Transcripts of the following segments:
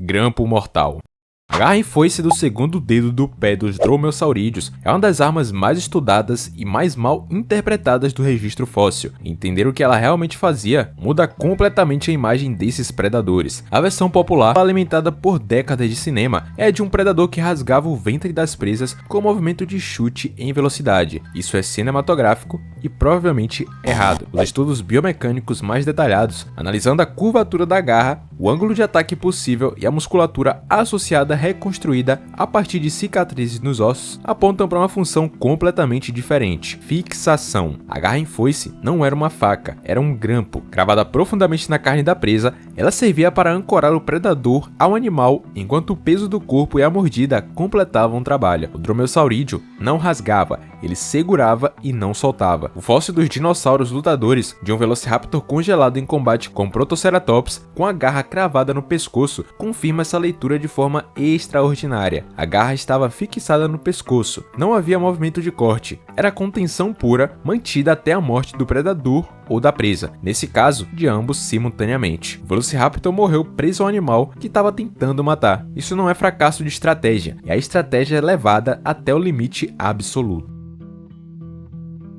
Grampo mortal. A garra em foice do segundo dedo do pé dos dromeossaurídeos é uma das armas mais estudadas e mais mal interpretadas do registro fóssil. Entender o que ela realmente fazia muda completamente a imagem desses predadores. A versão popular, alimentada por décadas de cinema, é de um predador que rasgava o ventre das presas com movimento de chute em velocidade. Isso é cinematográfico e provavelmente errado. Os estudos biomecânicos mais detalhados, analisando a curvatura da garra, o ângulo de ataque possível e a musculatura associada reconstruída a partir de cicatrizes nos ossos, apontam para uma função completamente diferente: fixação. A garra em foice não era uma faca, era um grampo. Cravada profundamente na carne da presa, ela servia para ancorar o predador ao animal, enquanto o peso do corpo e a mordida completavam o trabalho. O dromeossaurídeo não rasgava, ele segurava e não soltava. O fóssil dos dinossauros lutadores de um Velociraptor congelado em combate com Protoceratops, com a garra cravada no pescoço, confirma essa leitura de forma extraordinária. A garra estava fixada no pescoço, não havia movimento de corte, era contenção pura, mantida até a morte do predador ou da presa, nesse caso, de ambos simultaneamente. O Velociraptor morreu preso ao animal que estava tentando matar. Isso não é fracasso de estratégia, é a estratégia levada até o limite absoluto.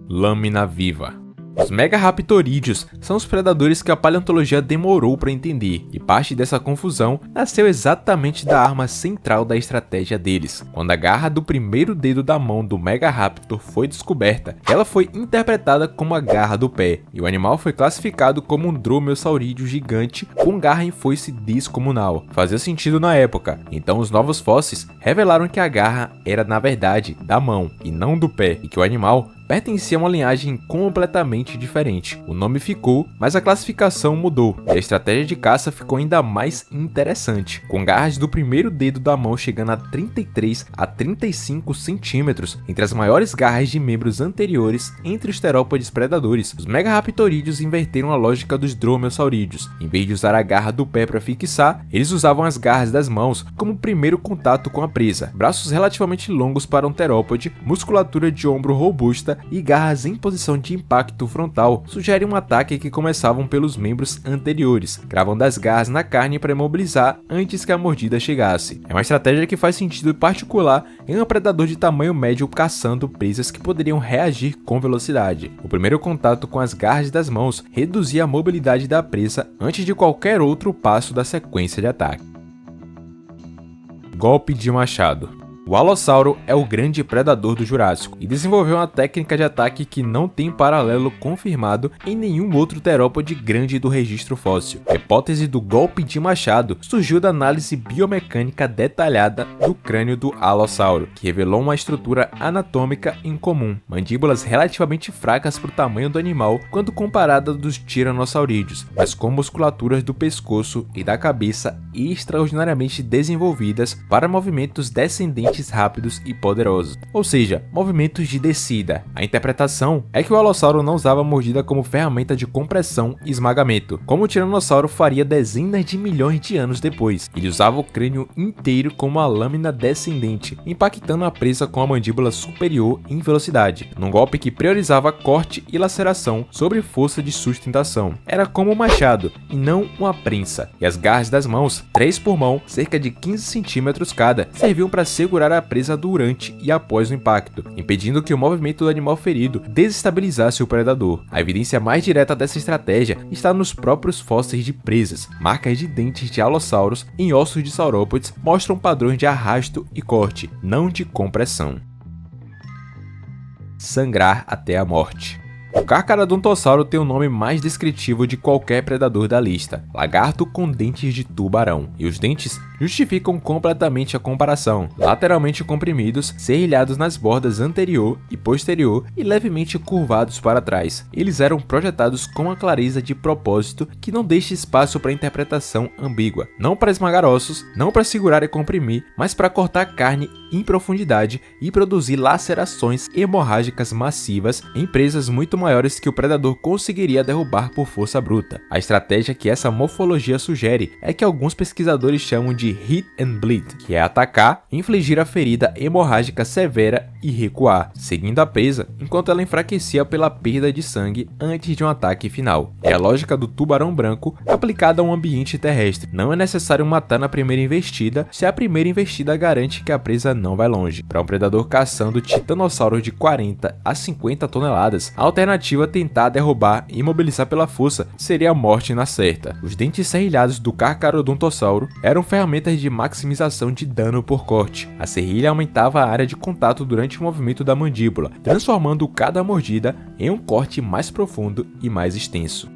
Lâmina viva. Os megaraptorídeos são os predadores que a paleontologia demorou para entender, e parte dessa confusão nasceu exatamente da arma central da estratégia deles. Quando a garra do primeiro dedo da mão do megaraptor foi descoberta, ela foi interpretada como a garra do pé, e o animal foi classificado como um dromeossaurídeo gigante com garra em foice descomunal. Fazia sentido na época, então os novos fósseis revelaram que a garra era na verdade da mão e não do pé, e que o animal pertencia a uma linhagem completamente diferente. O nome ficou, mas a classificação mudou, e a estratégia de caça ficou ainda mais interessante, com garras do primeiro dedo da mão chegando a 33 a 35 centímetros, entre as maiores garras de membros anteriores entre os terópodes predadores. Os megaraptorídeos inverteram a lógica dos dromeossaurídeos. Em vez de usar a garra do pé para fixar, eles usavam as garras das mãos como primeiro contato com a presa. Braços relativamente longos para um terópode, musculatura de ombro robusta e garras em posição de impacto frontal sugerem um ataque que começavam pelos membros anteriores, cravando as garras na carne para imobilizar antes que a mordida chegasse. É uma estratégia que faz sentido particular em um predador de tamanho médio caçando presas que poderiam reagir com velocidade. O primeiro contato com as garras das mãos reduzia a mobilidade da presa antes de qualquer outro passo da sequência de ataque. Golpe de machado. O alossauro é o grande predador do Jurássico e desenvolveu uma técnica de ataque que não tem paralelo confirmado em nenhum outro terópode grande do registro fóssil. A hipótese do golpe de machado surgiu da análise biomecânica detalhada do crânio do alossauro, que revelou uma estrutura anatômica incomum, mandíbulas relativamente fracas para o tamanho do animal quando comparada dos tiranossaurídeos, mas com musculaturas do pescoço e da cabeça extraordinariamente desenvolvidas para movimentos descendentes rápidos e poderosos, ou seja, movimentos de descida. A interpretação é que o alossauro não usava a mordida como ferramenta de compressão e esmagamento, como o tiranossauro faria dezenas de milhões de anos depois. Ele usava o crânio inteiro como uma lâmina descendente, impactando a presa com a mandíbula superior em velocidade, num golpe que priorizava corte e laceração sobre força de sustentação. Era como um machado e não uma prensa, e as garras das mãos, 3 por mão, cerca de 15 centímetros cada, serviam para segurar a presa durante e após o impacto, impedindo que o movimento do animal ferido desestabilizasse o predador. A evidência mais direta dessa estratégia está nos próprios fósseis de presas. Marcas de dentes de alossauros em ossos de saurópodes mostram padrões de arrasto e corte, não de compressão. Sangrar até a morte. O Carcharodontossauro tem o nome mais descritivo de qualquer predador da lista, lagarto com dentes de tubarão, e os dentes justificam completamente a comparação, lateralmente comprimidos, serrilhados nas bordas anterior e posterior e levemente curvados para trás. Eles eram projetados com a clareza de propósito que não deixa espaço para interpretação ambígua, não para esmagar ossos, não para segurar e comprimir, mas para cortar carne em profundidade e produzir lacerações hemorrágicas massivas em presas muito maiores que o predador conseguiria derrubar por força bruta. A estratégia que essa morfologia sugere é que alguns pesquisadores chamam de hit and bleed, que é atacar, infligir a ferida hemorrágica severa e recuar, seguindo a presa enquanto ela enfraquecia pela perda de sangue antes de um ataque final. É a lógica do tubarão branco aplicada a um ambiente terrestre. Não é necessário matar na primeira investida se a primeira investida garante que a presa não vai longe. Para um predador caçando titanossauros de 40 a 50 toneladas, a alternativa tentar derrubar e imobilizar pela força seria a morte na certa. Os dentes serrilhados do Carcharodontossauro eram ferramentas de maximização de dano por corte. A serrilha aumentava a área de contato durante o movimento da mandíbula, transformando cada mordida em um corte mais profundo e mais extenso.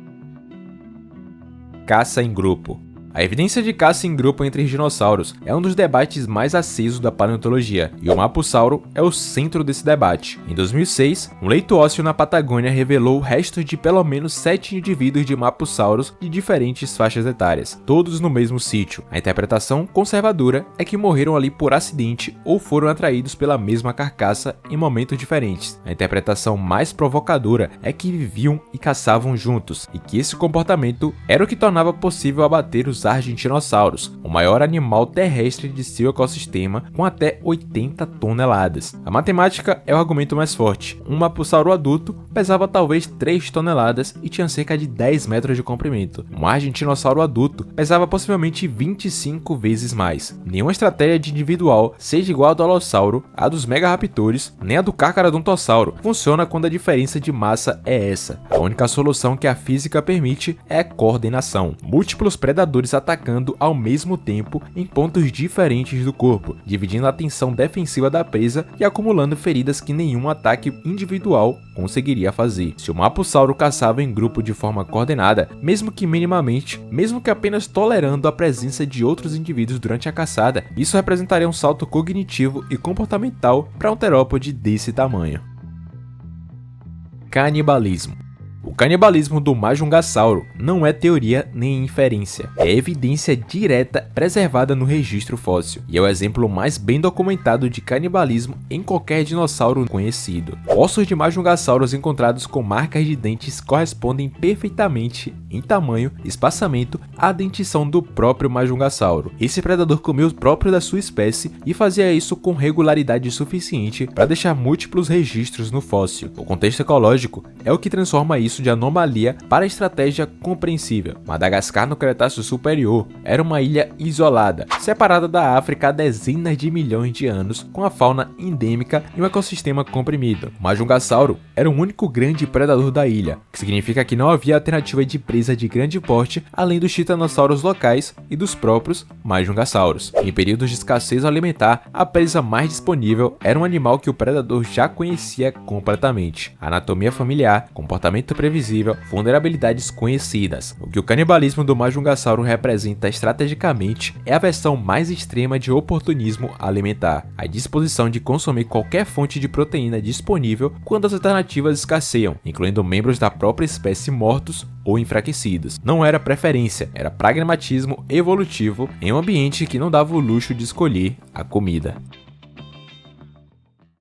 Caça em grupo. A evidência de caça em grupo entre dinossauros é um dos debates mais acesos da paleontologia, e o Mapussauro é o centro desse debate. Em 2006, um leito ósseo na Patagônia revelou restos de pelo menos 7 indivíduos de Mapussauros de diferentes faixas etárias, todos no mesmo sítio. A interpretação conservadora é que morreram ali por acidente ou foram atraídos pela mesma carcaça em momentos diferentes. A interpretação mais provocadora é que viviam e caçavam juntos, e que esse comportamento era o que tornava possível abater os argentinossauros, o maior animal terrestre de seu ecossistema, com até 80 toneladas. A matemática é o argumento mais forte. Um mapussauro adulto pesava talvez 3 toneladas e tinha cerca de 10 metros de comprimento. Um argentinossauro adulto pesava possivelmente 25 vezes mais. Nenhuma estratégia de individual, seja igual a do alossauro, a dos megaraptores, nem a do Carcharodontossauro, funciona quando a diferença de massa é essa. A única solução que a física permite é a coordenação. Múltiplos predadores atacando ao mesmo tempo em pontos diferentes do corpo, dividindo a tensão defensiva da presa e acumulando feridas que nenhum ataque individual conseguiria fazer. Se o Mapussauro caçava em grupo de forma coordenada, mesmo que minimamente, mesmo que apenas tolerando a presença de outros indivíduos durante a caçada, isso representaria um salto cognitivo e comportamental para um terópode desse tamanho. Canibalismo. O canibalismo do Majungasauro não é teoria nem inferência, é evidência direta preservada no registro fóssil, e é o exemplo mais bem documentado de canibalismo em qualquer dinossauro conhecido. Ossos de Majungasauros encontrados com marcas de dentes correspondem perfeitamente em tamanho e espaçamento à dentição do próprio Majungasauro. Esse predador comeu o próprio da sua espécie e fazia isso com regularidade suficiente para deixar múltiplos registros no fóssil. O contexto ecológico é o que transforma isso de anomalia para estratégia compreensível. Madagascar, no Cretáceo Superior, era uma ilha isolada, separada da África há dezenas de milhões de anos, com a fauna endêmica e um ecossistema comprimido. O Majungasauro era o único grande predador da ilha, que significa que não havia alternativa de presa de grande porte além dos titanossauros locais e dos próprios Majungasauros. Em períodos de escassez alimentar, a presa mais disponível era um animal que o predador já conhecia completamente. Anatomia familiar, comportamento previsível, vulnerabilidades conhecidas. O que o canibalismo do Majungasauro representa estrategicamente é a versão mais extrema de oportunismo alimentar, a disposição de consumir qualquer fonte de proteína disponível quando as alternativas escasseiam, incluindo membros da própria espécie mortos ou enfraquecidos. Não era preferência, era pragmatismo evolutivo em um ambiente que não dava o luxo de escolher a comida.